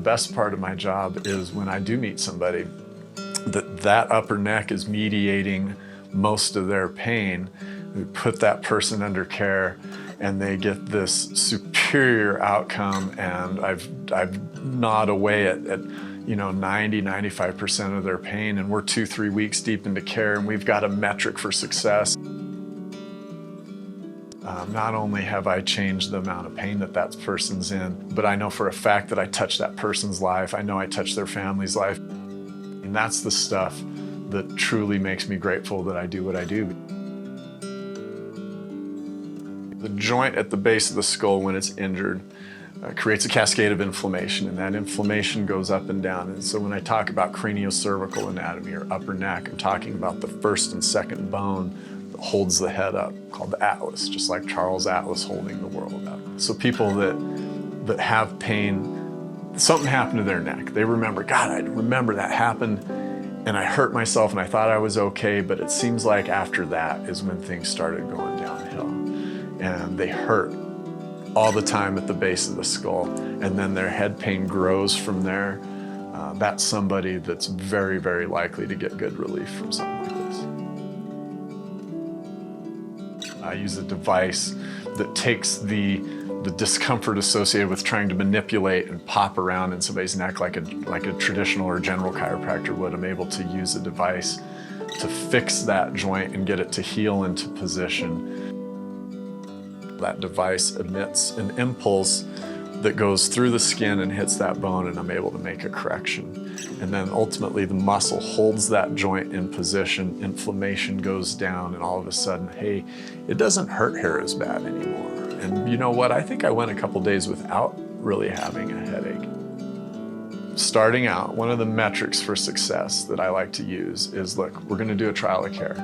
best part of my job is when I do meet somebody that upper neck is mediating most of their pain. We put that person under care and they get this superior outcome, and I've gnawed away at 90–95% of their pain, and we're 2–3 weeks deep into care and we've got a metric for success. Not only have I changed the amount of pain that person's in, but I know for a fact that I touched that person's life. I know I touched their family's life. And that's the stuff that truly makes me grateful that I do what I do. The joint at the base of the skull, when it's injured, creates a cascade of inflammation, and that inflammation goes up and down. And so when I talk about craniocervical anatomy or upper neck, I'm talking about the first and second bone that holds the head up, called the atlas, just like Charles Atlas holding the world up. So people that have pain, something happened to their neck. They remember, God, I remember that happened and I hurt myself and I thought I was okay, but it seems like after that is when things started going downhill. And they hurt all the time at the base of the skull, and then their head pain grows from there. That's somebody that's very, very likely to get good relief from something like this. I use a device that takes the discomfort associated with trying to manipulate and pop around in somebody's neck like a traditional or general chiropractor would. I'm able to use a device to fix that joint and get it to heal into position. That device emits an impulse that goes through the skin and hits that bone, and I'm able to make a correction. And then ultimately the muscle holds that joint in position, inflammation goes down, and all of a sudden, hey, it doesn't hurt here as bad anymore. And you know what? I think I went a couple days without really having a headache. Starting out, one of the metrics for success that I like to use is, look, we're gonna do a trial of care.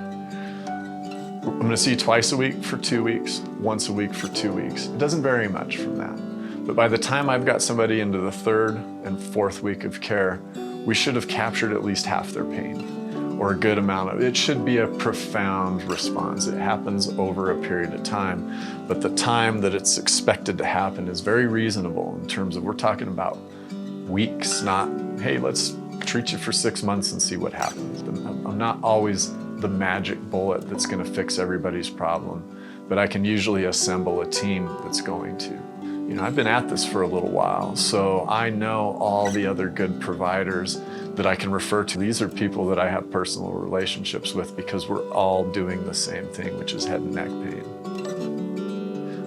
I'm gonna see you twice a week for 2 weeks, once a week for 2 weeks. It doesn't vary much from that. But by the time I've got somebody into the 3rd and 4th week of care, we should have captured at least half their pain, or a good amount of it. It should be a profound response. It happens over a period of time, but the time that it's expected to happen is very reasonable in terms of, we're talking about weeks, not, hey, let's treat you for 6 months and see what happens. I'm not always the magic bullet that's gonna fix everybody's problem, but I can usually assemble a team that's going to. You know, I've been at this for a little while, so I know all the other good providers that I can refer to. These are people that I have personal relationships with because we're all doing the same thing, which is head and neck pain.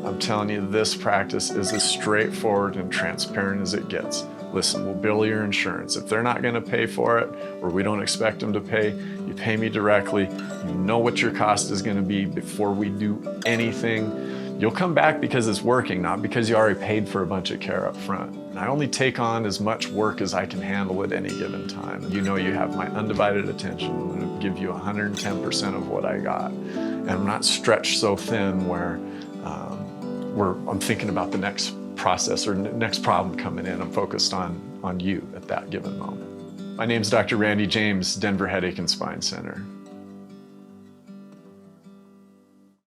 I'm telling you, this practice is as straightforward and transparent as it gets. Listen, we'll bill your insurance. If they're not gonna pay for it, or we don't expect them to pay, you pay me directly. You know what your cost is gonna be before we do anything. You'll come back because it's working, not because you already paid for a bunch of care up front. And I only take on as much work as I can handle at any given time. You know you have my undivided attention. I'm gonna give you 110% of what I got. And I'm not stretched so thin where I'm thinking about the next process or next problem coming in. I'm focused on you at that given moment. My name's Dr. Randy James, Denver Headache and Spine Center.